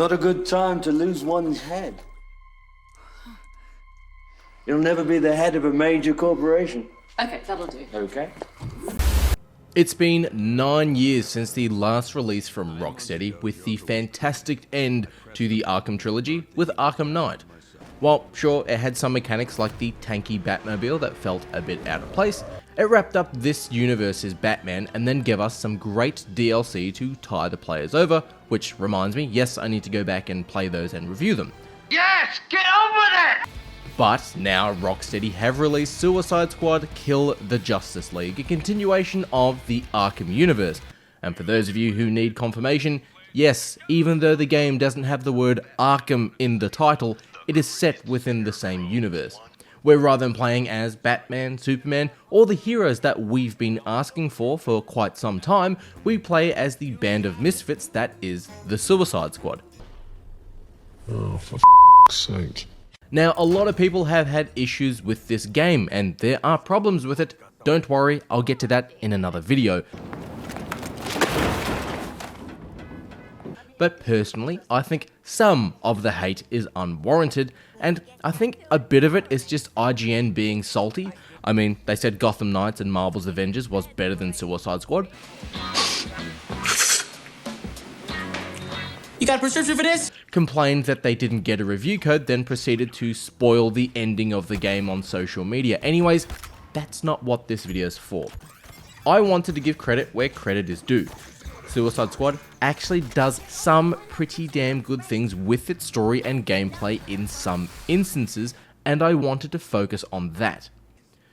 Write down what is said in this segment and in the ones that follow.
Not a good time to lose one's head. You'll never be the head of a major corporation. Okay, that'll do. Okay. It's been 9 years since the last release from Rocksteady, with the fantastic end to the Arkham Trilogy with Arkham Knight. While sure, it had some mechanics like the tanky batmobile that felt a bit out of place, it wrapped up this universe's Batman and then gave us some great DLC to tie the players over, which reminds me, yes, I need to go back and play those and review them. Yes, get on with it! But now Rocksteady have released Suicide Squad Kill the Justice League, a continuation of the Arkham Universe. And for those of you who need confirmation, yes, even though the game doesn't have the word Arkham in the title, it is set within the same universe, where rather than playing as Batman, Superman, or the heroes that we've been asking for quite some time, we play as the band of misfits that is the Suicide Squad. Oh, for f***'s sake. Now, a lot of people have had issues with this game, and there are problems with it. Don't worry, I'll get to that in another video. But personally, I think some of the hate is unwarranted, and I think a bit of it is just IGN being salty. I mean, they said Gotham Knights and Marvel's Avengers was better than Suicide Squad. You got a prescription for this? Complained that they didn't get a review code, then proceeded to spoil the ending of the game on social media. Anyways, that's not what this video is for. I wanted to give credit where credit is due. Suicide Squad actually does some pretty damn good things with its story and gameplay in some instances, and I wanted to focus on that.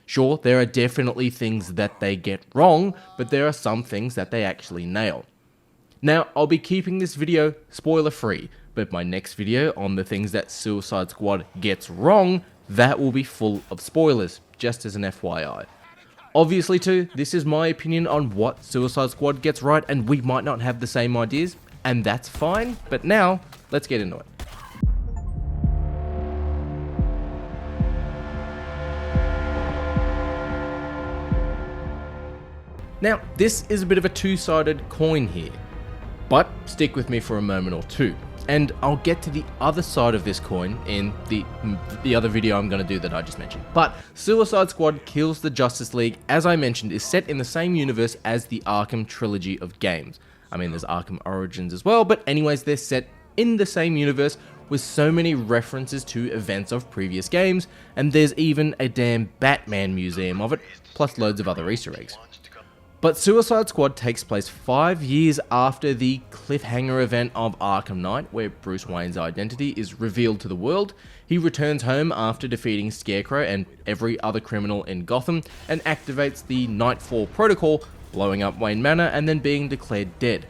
Sure, there are definitely things that they get wrong, but there are some things that they actually nail. Now, I'll be keeping this video spoiler free, but my next video on the things that Suicide Squad gets wrong, that will be full of spoilers, just as an FYI. Obviously too, this is my opinion on what Suicide Squad gets right, and we might not have the same ideas, and that's fine, but now, let's get into it. Now, this is a bit of a two-sided coin here, but stick with me for a moment or two, and I'll get to the other side of this coin in the other video I'm going to do that I just mentioned. But Suicide Squad Kills the Justice League, as I mentioned, is set in the same universe as the Arkham Trilogy of games. I mean, there's Arkham Origins as well, but anyways, they're set in the same universe with so many references to events of previous games, and there's even a damn Batman museum of it, plus loads of other Easter eggs. But Suicide Squad takes place 5 years after the cliffhanger event of Arkham Knight, where Bruce Wayne's identity is revealed to the world. He returns home after defeating Scarecrow and every other criminal in Gotham, and activates the Nightfall Protocol, blowing up Wayne Manor and then being declared dead.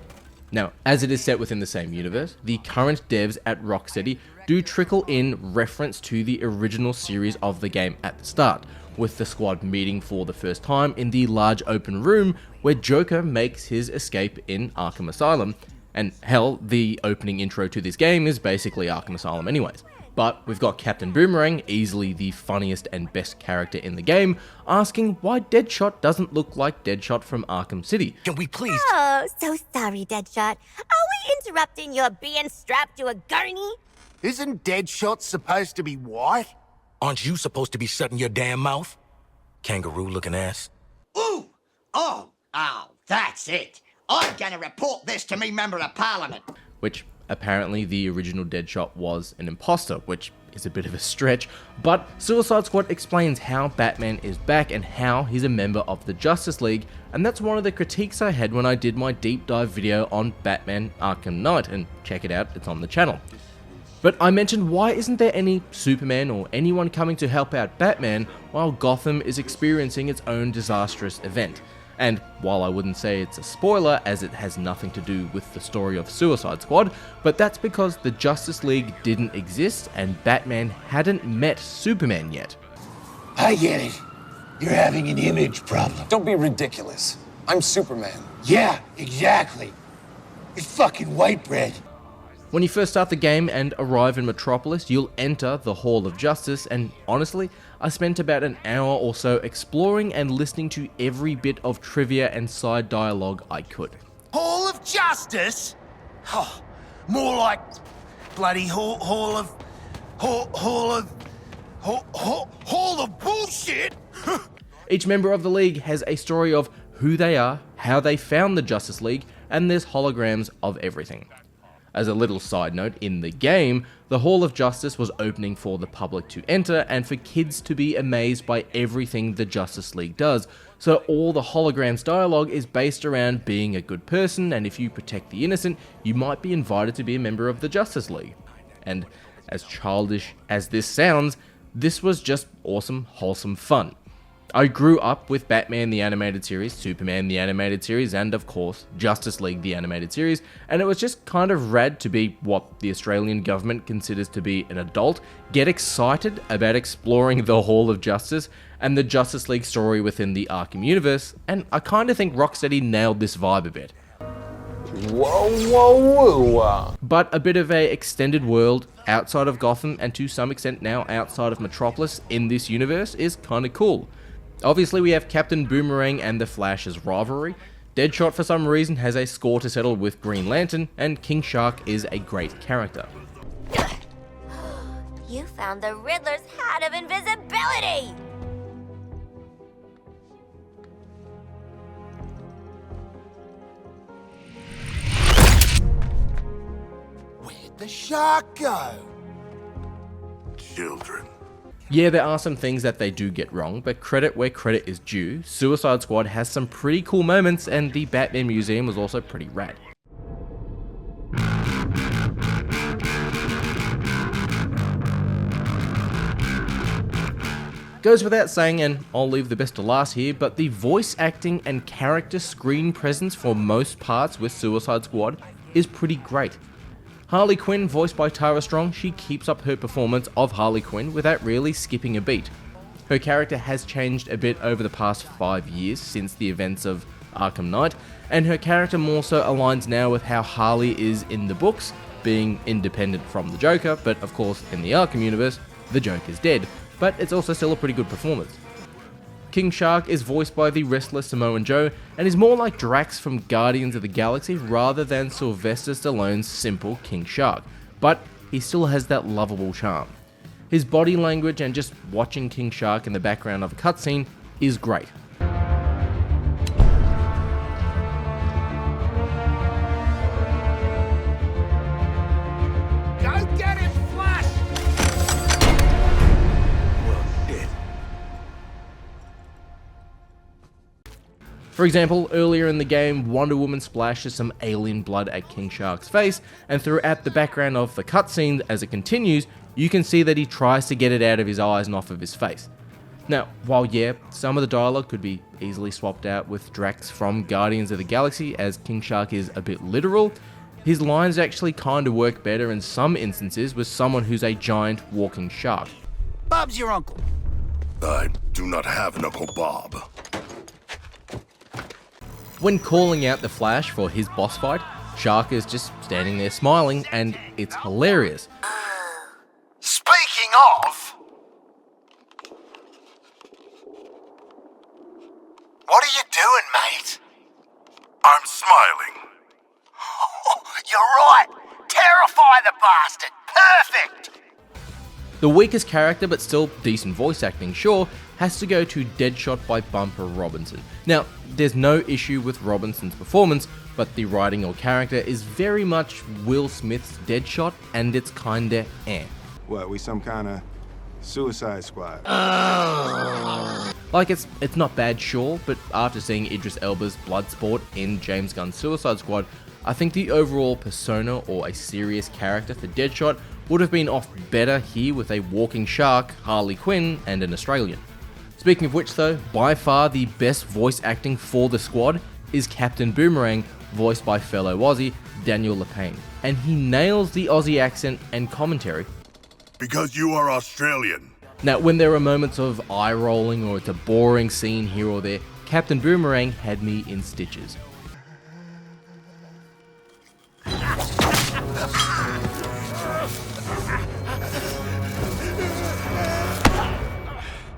Now, as it is set within the same universe, the current devs at Rocksteady do trickle in reference to the original series of the game at the start, with the squad meeting for the first time in the large open room where Joker makes his escape in Arkham Asylum, and hell, the opening intro to this game is basically Arkham Asylum anyways. But we've got Captain Boomerang, easily the funniest and best character in the game, asking why Deadshot doesn't look like Deadshot from Arkham City. Can we please? Oh, so sorry, Deadshot. Are we interrupting your being strapped to a gurney? Isn't Deadshot supposed to be white? Aren't you supposed to be shutting your damn mouth? Kangaroo-looking ass. Ooh! Oh, that's it. I'm gonna report this to me Member of Parliament. Which apparently the original Deadshot was an imposter, which is a bit of a stretch, but Suicide Squad explains how Batman is back and how he's a member of the Justice League, and that's one of the critiques I had when I did my deep dive video on Batman Arkham Knight, and check it out, it's on the channel. But I mentioned, why isn't there any Superman or anyone coming to help out Batman while Gotham is experiencing its own disastrous event? And while I wouldn't say it's a spoiler, as it has nothing to do with the story of Suicide Squad, but that's because the Justice League didn't exist and Batman hadn't met Superman yet. I get it. You're having an image problem. Don't be ridiculous. I'm Superman. Yeah, exactly. It's fucking white bread. When you first start the game and arrive in Metropolis, you'll enter the Hall of Justice, and honestly, I spent about an hour or so exploring and listening to every bit of trivia and side dialogue I could. Hall of Justice? Oh, more like bloody hall of bullshit. Each member of the League has a story of who they are, how they found the Justice League, and there's holograms of everything. As a little side note, in the game, the Hall of Justice was opening for the public to enter and for kids to be amazed by everything the Justice League does, so all the holograms dialogue is based around being a good person, and if you protect the innocent, you might be invited to be a member of the Justice League. And as childish as this sounds, this was just awesome, wholesome fun. I grew up with Batman the Animated Series, Superman the Animated Series, and of course, Justice League the Animated Series, and it was just kind of rad to be what the Australian government considers to be an adult, get excited about exploring the Hall of Justice and the Justice League story within the Arkham Universe, and I kind of think Rocksteady nailed this vibe a bit. Whoa. But a bit of a extended world outside of Gotham, and to some extent now outside of Metropolis in this universe, is kind of cool. Obviously we have Captain Boomerang and the Flash's rivalry, Deadshot for some reason has a score to settle with Green Lantern, and King Shark is a great character. You found the Riddler's hat of invisibility! Where'd the shark go? Children. Yeah, there are some things that they do get wrong, but credit where credit is due. Suicide Squad has some pretty cool moments, and the Batman Museum was also pretty rad. Goes without saying, and I'll leave the best to last here, but the voice acting and character screen presence for most parts with Suicide Squad is pretty great. Harley Quinn, voiced by Tara Strong, she keeps up her performance of Harley Quinn without really skipping a beat. Her character has changed a bit over the past 5 years since the events of Arkham Knight, and her character more so aligns now with how Harley is in the books, being independent from the Joker, but of course in the Arkham universe, the Joker's dead, but it's also still a pretty good performance. King Shark is voiced by the wrestler Samoa Joe, and is more like Drax from Guardians of the Galaxy rather than Sylvester Stallone's simple King Shark, but he still has that lovable charm. His body language and just watching King Shark in the background of a cutscene is great. Go get him, Flash! Well, shit. For example, earlier in the game, Wonder Woman splashes some alien blood at King Shark's face, and throughout the background of the cutscene as it continues, you can see that he tries to get it out of his eyes and off of his face. Now, while yeah, some of the dialogue could be easily swapped out with Drax from Guardians of the Galaxy, as King Shark is a bit literal, his lines actually kinda work better in some instances with someone who's a giant walking shark. Bob's your uncle. I do not have an Uncle Bob. When calling out the Flash for his boss fight, Shark is just standing there smiling, and it's hilarious. Speaking of... What are you doing, mate? I'm smiling. You're right. Terrify the bastard. Perfect. The weakest character, but still decent voice acting, sure, has to go to Deadshot by Bumper Robinson. Now, there's no issue with Robinson's performance, but the writing or character is very much Will Smith's Deadshot, and it's kinda eh. What, we some kind of Suicide Squad? Like, it's not bad, sure, but after seeing Idris Elba's Bloodsport in James Gunn's Suicide Squad, I think the overall persona or a serious character for Deadshot would have been off better here with a walking shark, Harley Quinn, and an Australian. Speaking of which though, by far the best voice acting for the squad is Captain Boomerang, voiced by fellow Aussie, Daniel Lapine. And he nails the Aussie accent and commentary. Because you are Australian. Now, when there are moments of eye rolling or it's a boring scene here or there, Captain Boomerang had me in stitches.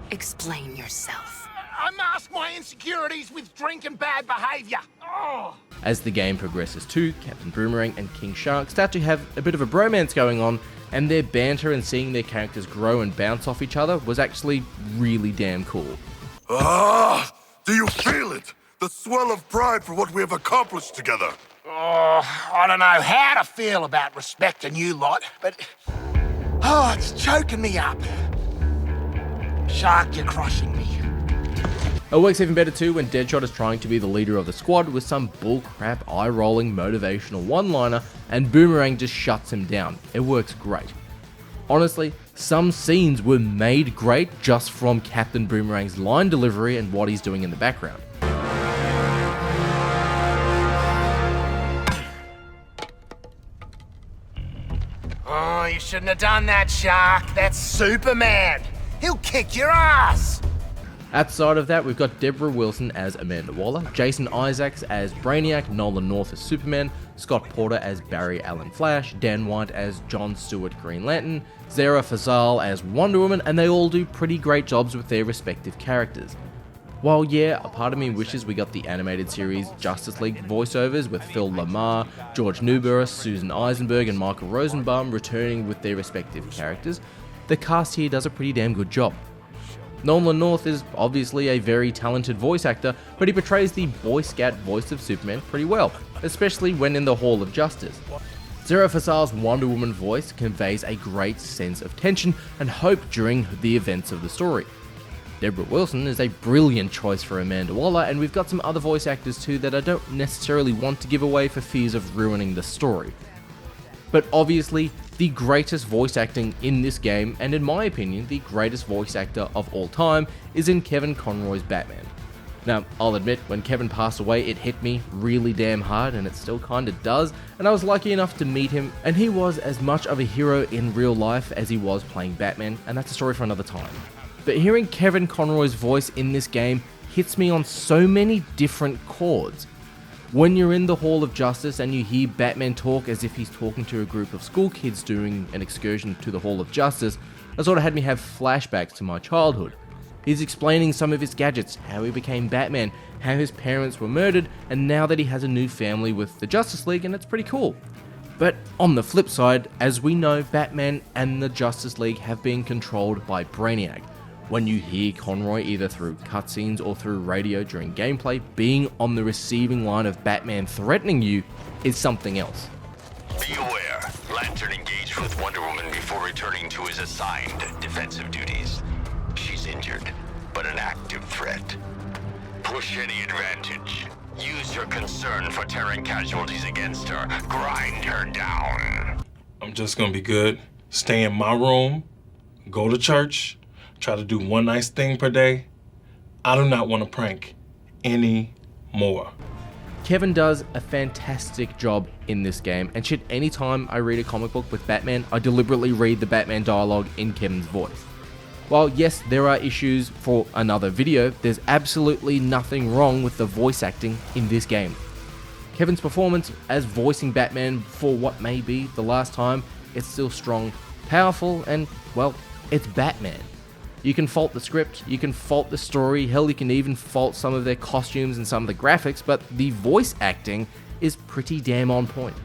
Explain yourself. I mask my insecurities with drink and bad behavior. Oh. As the game progresses too, Captain Boomerang and King Shark start to have a bit of a bromance going on, and their banter and seeing their characters grow and bounce off each other was actually really damn cool. Ah! Do you feel it? The swell of pride for what we have accomplished together. Oh, I don't know how to feel about respecting you lot, but... Oh, it's choking me up. Shark, you're crushing me. It works even better too when Deadshot is trying to be the leader of the squad with some bullcrap, eye-rolling, motivational one-liner, and Boomerang just shuts him down. It works great. Honestly, some scenes were made great just from Captain Boomerang's line delivery and what he's doing in the background. Oh, you shouldn't have done that, Shark. That's Superman. He'll kick your ass. Outside of that, we've got Deborah Wilson as Amanda Waller, Jason Isaacs as Brainiac, Nolan North as Superman, Scott Porter as Barry Allen Flash, Dan White as John Stewart Green Lantern, Zara Fazal as Wonder Woman, and they all do pretty great jobs with their respective characters. While yeah, a part of me wishes we got the animated series Justice League voiceovers with Phil Lamar, George Newberry, Susan Eisenberg, and Michael Rosenbaum returning with their respective characters, the cast here does a pretty damn good job. Nolan North is obviously a very talented voice actor, but he portrays the Boy Scout voice of Superman pretty well, especially when in the Hall of Justice. Zara Fazal's Wonder Woman voice conveys a great sense of tension and hope during the events of the story. Deborah Wilson is a brilliant choice for Amanda Waller, and we've got some other voice actors too that I don't necessarily want to give away for fears of ruining the story. But obviously, the greatest voice acting in this game, and in my opinion, the greatest voice actor of all time, is in Kevin Conroy's Batman. Now, I'll admit, when Kevin passed away, it hit me really damn hard, and it still kinda does, and I was lucky enough to meet him, and he was as much of a hero in real life as he was playing Batman, and that's a story for another time. But hearing Kevin Conroy's voice in this game hits me on so many different chords. When you're in the Hall of Justice and you hear Batman talk as if he's talking to a group of school kids during an excursion to the Hall of Justice, it sort of had me have flashbacks to my childhood. He's explaining some of his gadgets, how he became Batman, how his parents were murdered, and now that he has a new family with the Justice League, and it's pretty cool. But on the flip side, as we know, Batman and the Justice League have been controlled by Brainiac. When you hear Conroy either through cutscenes or through radio during gameplay, being on the receiving line of Batman threatening you is something else. Be aware, Lantern engaged with Wonder Woman before returning to his assigned defensive duties. She's injured, but an active threat. Push any advantage. Use your concern for tearing casualties against her. Grind her down. I'm just gonna be good. Stay in my room, go to church, try to do one nice thing per day. I do not want to prank anymore. Kevin does a fantastic job in this game, and shit, anytime I read a comic book with Batman, I deliberately read the Batman dialogue in Kevin's voice. While yes, there are issues for another video, there's absolutely nothing wrong with the voice acting in this game. Kevin's performance as voicing Batman for what may be the last time, it's still strong, powerful, and well, it's Batman. You can fault the script, you can fault the story, hell, you can even fault some of their costumes and some of the graphics, but the voice acting is pretty damn on point.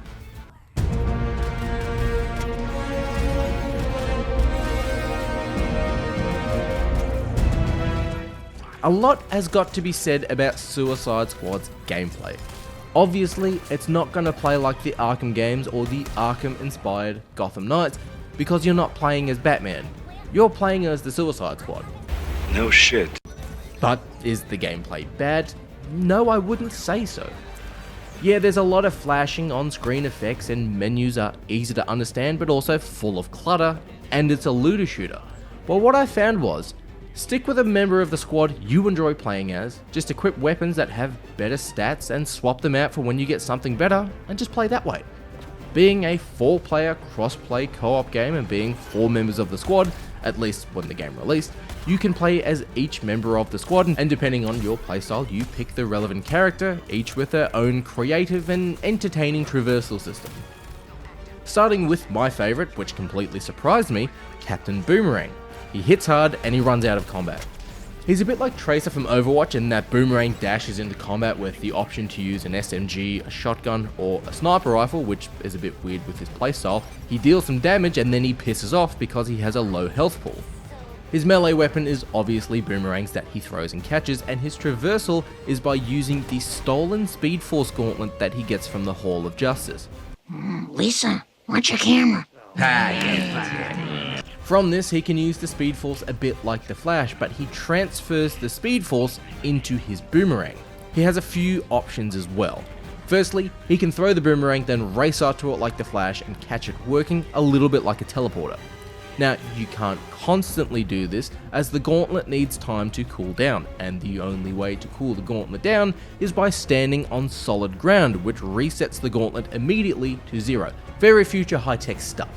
A lot has got to be said about Suicide Squad's gameplay. Obviously, it's not going to play like the Arkham games or the Arkham-inspired Gotham Knights, because you're not playing as Batman. You're playing as the Suicide Squad. No shit. But is the gameplay bad? No, I wouldn't say so. Yeah, there's a lot of flashing on-screen effects and menus are easy to understand but also full of clutter, and it's a looter shooter. Well, what I found was, stick with a member of the squad you enjoy playing as, just equip weapons that have better stats and swap them out for when you get something better, and just play that way. Being a 4-player cross-play co-op game and being 4 members of the squad, at least when the game released, you can play as each member of the squad, and depending on your playstyle, you pick the relevant character, each with their own creative and entertaining traversal system. Starting with my favourite, which completely surprised me, Captain Boomerang. He hits hard and he runs out of combat. He's a bit like Tracer from Overwatch in that Boomerang dashes into combat with the option to use an SMG, a shotgun, or a sniper rifle, which is a bit weird with his playstyle. He deals some damage and then he pisses off because he has a low health pool. His melee weapon is obviously boomerangs that he throws and catches, and his traversal is by using the stolen Speed Force gauntlet that he gets from the Hall of Justice. Lisa, watch your camera. From this, he can use the Speed Force a bit like the Flash, but he transfers the Speed Force into his boomerang. He has a few options as well. Firstly, he can throw the boomerang, then race out to it like the Flash and catch it, working a little bit like a teleporter. Now, you can't constantly do this, as the gauntlet needs time to cool down, and the only way to cool the gauntlet down is by standing on solid ground, which resets the gauntlet immediately to 0. Very future high-tech stuff.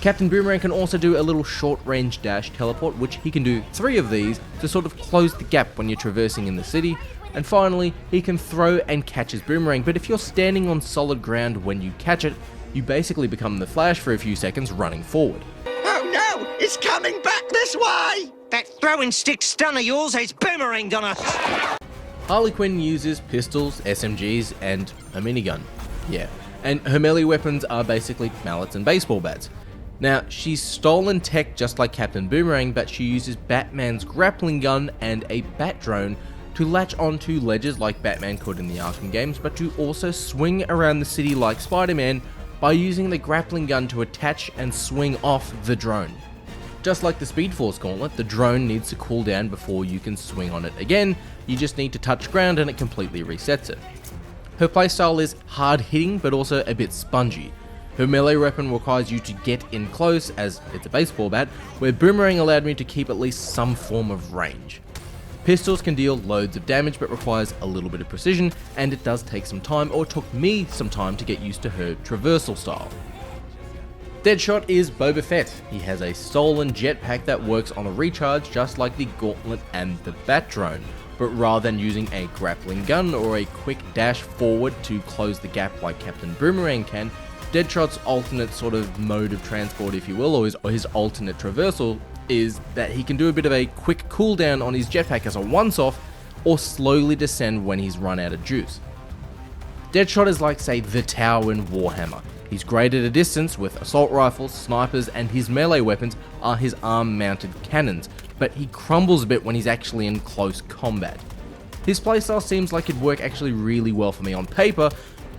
Captain Boomerang can also do a little short-range dash teleport, which he can do 3 of these to sort of close the gap when you're traversing in the city. And finally, he can throw and catch his boomerang, but if you're standing on solid ground when you catch it, you basically become the Flash for a few seconds running forward. Oh no, it's coming back this way! That throwing stick stun of yours has boomeranged on us! Harley Quinn uses pistols, SMGs, and a minigun. Yeah, and her melee weapons are basically mallets and baseball bats. Now, she's stolen tech just like Captain Boomerang, but she uses Batman's grappling gun and a bat drone to latch onto ledges like Batman could in the Arkham games, but to also swing around the city like Spider-Man by using the grappling gun to attach and swing off the drone. Just like the Speed Force gauntlet, the drone needs to cool down before you can swing on it again. You just need to touch ground and it completely resets it. Her playstyle is hard hitting but also a bit spongy. Her melee weapon requires you to get in close, as it's a baseball bat, where Boomerang allowed me to keep at least some form of range. Pistols can deal loads of damage but requires a little bit of precision, and it does take some time, or took me some time to get used to her traversal style. Deadshot is Boba Fett. He has a stolen jetpack that works on a recharge just like the Gauntlet and the Bat Drone, but rather than using a grappling gun or a quick dash forward to close the gap like Captain Boomerang can, Deadshot's alternate sort of mode of transport, if you will, or his alternate traversal, is that he can do a bit of a quick cooldown on his jetpack as a once-off, or slowly descend when he's run out of juice. Deadshot is like, say, the tower in Warhammer. He's great at a distance with assault rifles, snipers, and his melee weapons are his arm-mounted cannons, but he crumbles a bit when he's actually in close combat. His playstyle seems like it'd work actually really well for me on paper,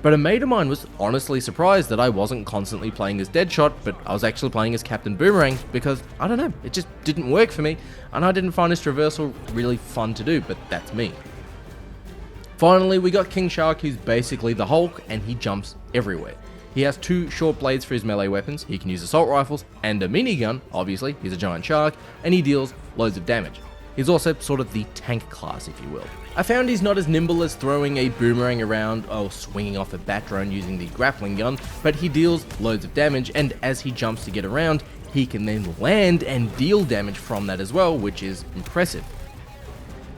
but a mate of mine was honestly surprised that I wasn't constantly playing as Deadshot, but I was actually playing as Captain Boomerang because, I don't know, it just didn't work for me, and I didn't find his traversal really fun to do, but that's me. Finally, we got King Shark, who's basically the Hulk, and he jumps everywhere. He has 2 short blades for his melee weapons, he can use assault rifles, and a minigun, obviously, he's a giant shark, and he deals loads of damage. He's also sort of the tank class, if you will. I found he's not as nimble as throwing a boomerang around or swinging off a bat drone using the grappling gun, but he deals loads of damage, and as he jumps to get around, he can then land and deal damage from that as well, which is impressive.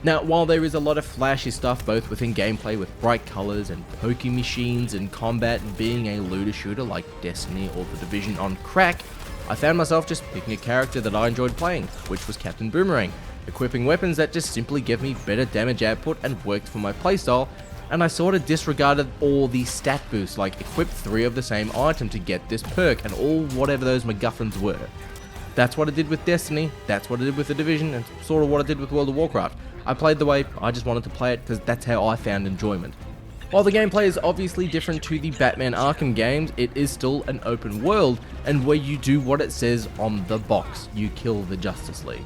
Now, while there is a lot of flashy stuff both within gameplay with bright colours and poking machines and combat and being a looter shooter like Destiny or The Division on crack, I found myself just picking a character that I enjoyed playing, which was Captain Boomerang, equipping weapons that just simply give me better damage output and worked for my playstyle, and I sort of disregarded all the stat boosts like equip 3 of the same item to get this perk and all whatever those MacGuffins were. That's what I did with Destiny, that's what I did with The Division, and sort of what I did with World of Warcraft. I played the way I just wanted to play it because that's how I found enjoyment. While the gameplay is obviously different to the Batman Arkham games, it is still an open world, and where you do what it says on the box, you kill the Justice League.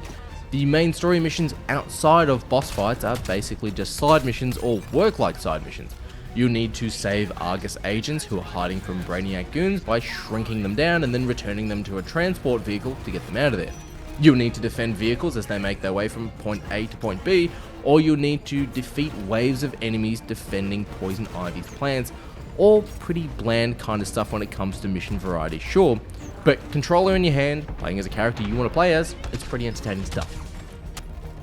The main story missions outside of boss fights are basically just side missions or work like side missions. You need to save Argus agents who are hiding from Brainiac goons by shrinking them down and then returning them to a transport vehicle to get them out of there. You'll need to defend vehicles as they make their way from point A to point B, or you'll need to defeat waves of enemies defending Poison Ivy's plants. All pretty bland kind of stuff when it comes to mission variety, sure, but controller in your hand, playing as a character you want to play as, it's pretty entertaining stuff.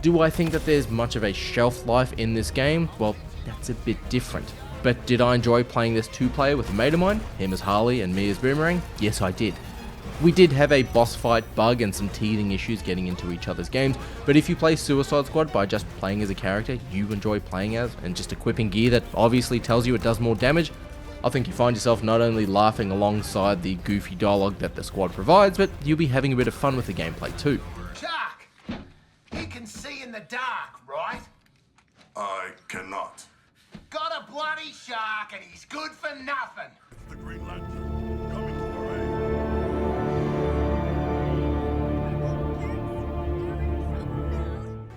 Do I think that there's much of a shelf life in this game? Well, that's a bit different. But did I enjoy playing this 2-player with a mate of mine, him as Harley and me as Boomerang? Yes, I did. We did have a boss fight bug and some teething issues getting into each other's games, but if you play Suicide Squad by just playing as a character you enjoy playing as, and just equipping gear that obviously tells you it does more damage, I think you find yourself not only laughing alongside the goofy dialogue that the squad provides, but you'll be having a bit of fun with the gameplay too. Chuck, he can see in the dark, right? I cannot. Got a bloody shark and he's good for nothing. The Green Lantern coming to our aid.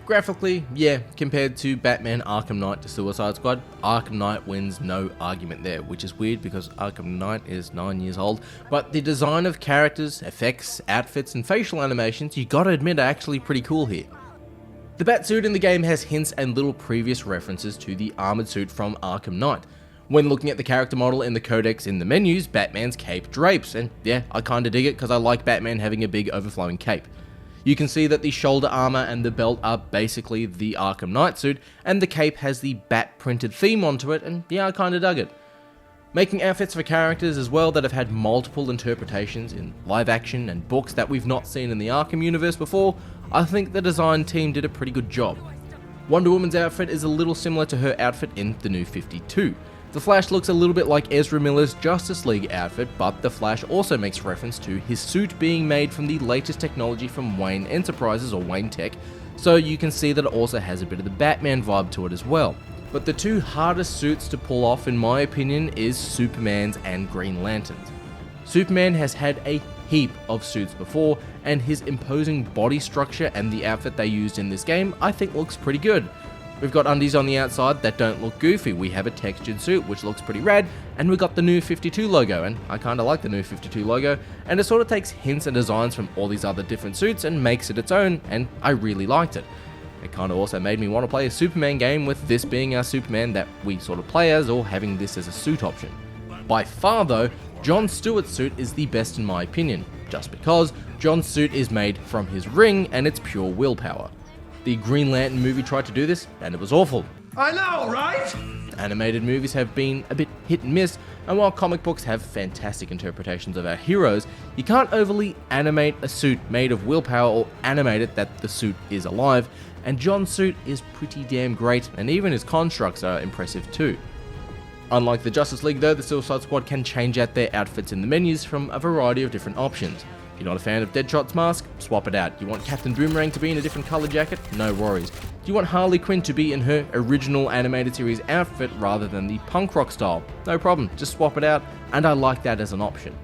Graphically, yeah, compared to Batman Arkham Knight to Suicide Squad, Arkham Knight wins no argument there, which is weird because Arkham Knight is 9 years old, but the design of characters, effects, outfits and facial animations, you gotta admit are actually pretty cool here. The Batsuit in the game has hints and little previous references to the armoured suit from Arkham Knight. When looking at the character model in the codex in the menus, Batman's cape drapes, and yeah, I kinda dig it because I like Batman having a big overflowing cape. You can see that the shoulder armour and the belt are basically the Arkham Knight suit, and the cape has the bat printed theme onto it, and yeah, I kinda dug it. Making outfits for characters as well that have had multiple interpretations in live action and books that we've not seen in the Arkham Universe before, I think the design team did a pretty good job. Wonder Woman's outfit is a little similar to her outfit in the New 52. The Flash looks a little bit like Ezra Miller's Justice League outfit, but the Flash also makes reference to his suit being made from the latest technology from Wayne Enterprises or Wayne Tech, so you can see that it also has a bit of the Batman vibe to it as well. But the two hardest suits to pull off in my opinion is Superman's and Green Lantern's. Superman has had a heap of suits before, and his imposing body structure and the outfit they used in this game I think looks pretty good. We've got undies on the outside that don't look goofy, we have a textured suit which looks pretty rad, and we've got the New 52 logo, and I kinda like the New 52 logo, and it sort of takes hints and designs from all these other different suits and makes it its own, and I really liked it. It kinda also made me want to play a Superman game with this being our Superman that we sort of play as, or having this as a suit option. By far though, Jon Stewart's suit is the best in my opinion, just because Jon's suit is made from his ring and it's pure willpower. The Green Lantern movie tried to do this, and it was awful. I know, right? Animated movies have been a bit hit and miss, and while comic books have fantastic interpretations of our heroes, you can't overly animate a suit made of willpower or animate it that the suit is alive, and Jon's suit is pretty damn great, and even his constructs are impressive too. Unlike the Justice League though, the Suicide Squad can change out their outfits in the menus from a variety of different options. If you're not a fan of Deadshot's mask, swap it out. You want Captain Boomerang to be in a different colour jacket? No worries. Do you want Harley Quinn to be in her original animated series outfit rather than the punk rock style? No problem, just swap it out, and I like that as an option.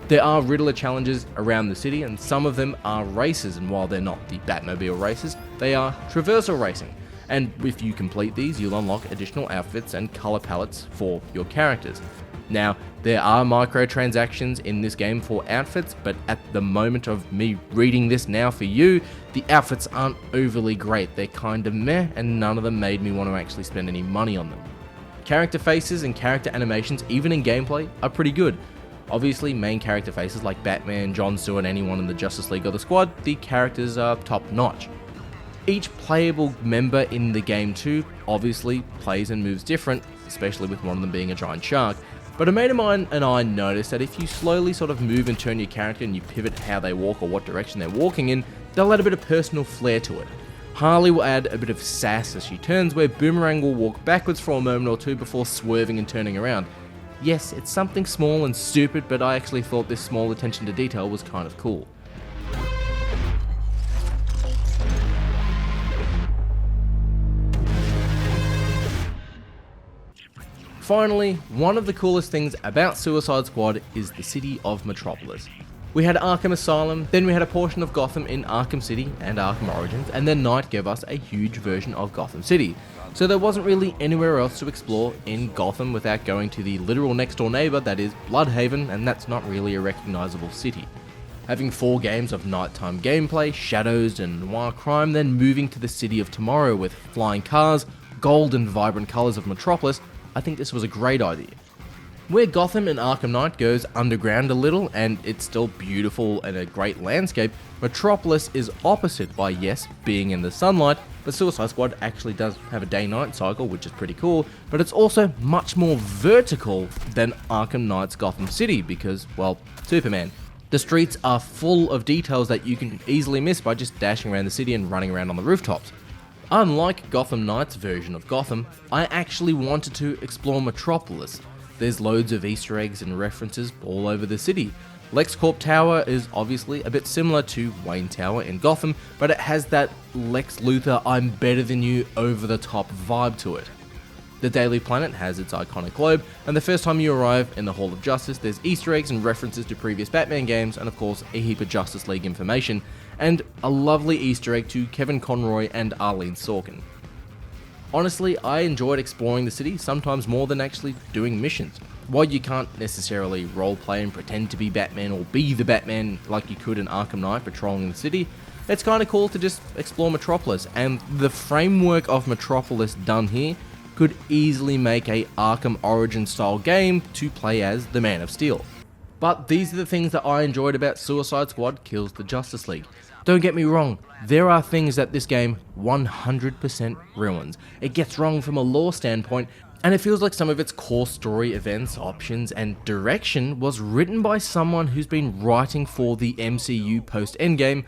There are Riddler challenges around the city, and some of them are races, and while they're not the Batmobile races, they are traversal racing. And if you complete these, you'll unlock additional outfits and colour palettes for your characters. Now, there are microtransactions in this game for outfits, but at the moment of me reading this now for you, the outfits aren't overly great. They're kind of meh, and none of them made me want to actually spend any money on them. Character faces and character animations, even in gameplay, are pretty good. Obviously, main character faces like Batman, Jon Stewart, anyone in the Justice League or the Squad, the characters are top notch. Each playable member in the game too obviously plays and moves different, especially with one of them being a giant shark. But a mate of mine and I noticed that if you slowly sort of move and turn your character and you pivot how they walk or what direction they're walking in, they'll add a bit of personal flair to it. Harley will add a bit of sass as she turns, where Boomerang will walk backwards for a moment or two before swerving and turning around. Yes, it's something small and stupid, but I actually thought this small attention to detail was kind of cool. Finally, one of the coolest things about Suicide Squad is the city of Metropolis. We had Arkham Asylum, then we had a portion of Gotham in Arkham City and Arkham Origins, and then Knight gave us a huge version of Gotham City. So there wasn't really anywhere else to explore in Gotham without going to the literal next door neighbour that is Bloodhaven, and that's not really a recognisable city. Having 4 games of nighttime gameplay, shadows and noir crime, then moving to the city of tomorrow with flying cars, gold and vibrant colours of Metropolis, I think this was a great idea. Where Gotham in Arkham Knight goes underground a little and it's still beautiful and a great landscape, Metropolis is opposite by yes, being in the sunlight, but Suicide Squad actually does have a day-night cycle, which is pretty cool, but it's also much more vertical than Arkham Knight's Gotham City because, well, Superman. The streets are full of details that you can easily miss by just dashing around the city and running around on the rooftops. Unlike Gotham Knight's version of Gotham, I actually wanted to explore Metropolis. There's loads of Easter eggs and references all over the city. LexCorp Tower is obviously a bit similar to Wayne Tower in Gotham, but it has that Lex Luthor I'm better than you over the top vibe to it. The Daily Planet has its iconic globe, and the first time you arrive in the Hall of Justice, there's Easter eggs and references to previous Batman games, and of course a heap of Justice League information, and a lovely Easter egg to Kevin Conroy and Arlene Sorkin. Honestly, I enjoyed exploring the city, sometimes more than actually doing missions. While you can't necessarily roleplay and pretend to be Batman or be the Batman like you could in Arkham Knight patrolling the city, it's kind of cool to just explore Metropolis, and the framework of Metropolis done here could easily make a Arkham Origin style game to play as the Man of Steel. But these are the things that I enjoyed about Suicide Squad Kills the Justice League. Don't get me wrong, there are things that this game 100% ruins. It gets wrong from a lore standpoint, and it feels like some of its core story events, options, and direction was written by someone who's been writing for the MCU post-Endgame,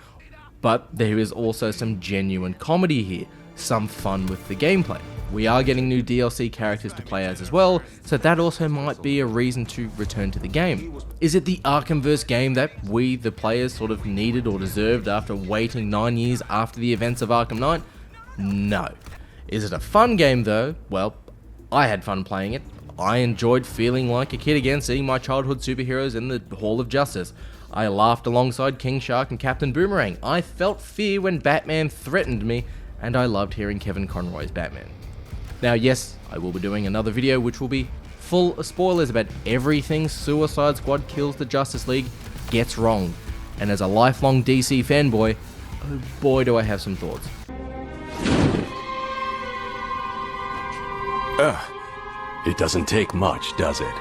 but there is also some genuine comedy here, some fun with the gameplay. We are getting new DLC characters to play as well, so that also might be a reason to return to the game. Is it the Arkham-Verse game that we, the players, sort of needed or deserved after waiting 9 years after the events of Arkham Knight? No. Is it a fun game though? Well, I had fun playing it. I enjoyed feeling like a kid again, seeing my childhood superheroes in the Hall of Justice. I laughed alongside King Shark and Captain Boomerang. I felt fear when Batman threatened me, and I loved hearing Kevin Conroy's Batman. Now yes, I will be doing another video which will be full of spoilers about everything Suicide Squad Kills the Justice League gets wrong. And as a lifelong DC fanboy, oh boy do I have some thoughts. It doesn't take much, does it?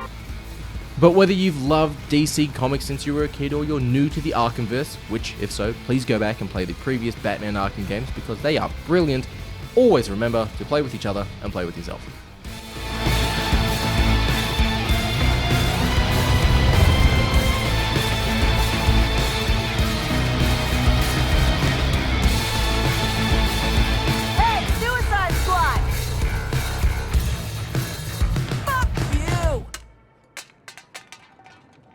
But whether you've loved DC Comics since you were a kid or you're new to the Arkham-Verse, which if so, please go back and play the previous Batman Arkham games because they are brilliant, always remember to play with each other and play with yourself.